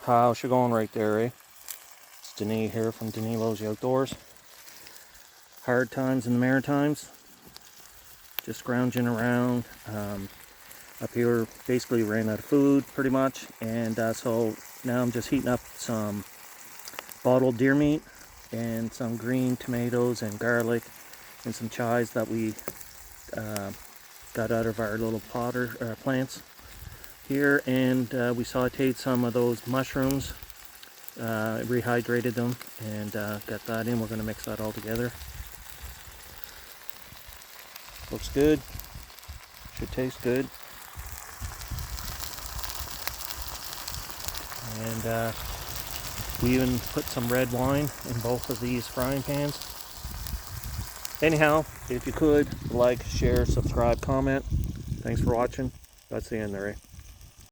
How's you going right there, eh? It's Denis here from Denis Loves You Outdoors. Hard times in the Maritimes. Just scrounging around. Up here, basically ran out of food pretty much, and so now I'm just heating up some bottled deer meat and some green tomatoes and garlic and some chives that we got out of our little potter plants here, and we sauteed some of those mushrooms, rehydrated them, and got that in. We're going to mix that all together. Looks good. Should taste good. And we even put some red wine in both of these frying pans. Anyhow, if you could, like, share, subscribe, comment. Thanks for watching. That's the end there, eh?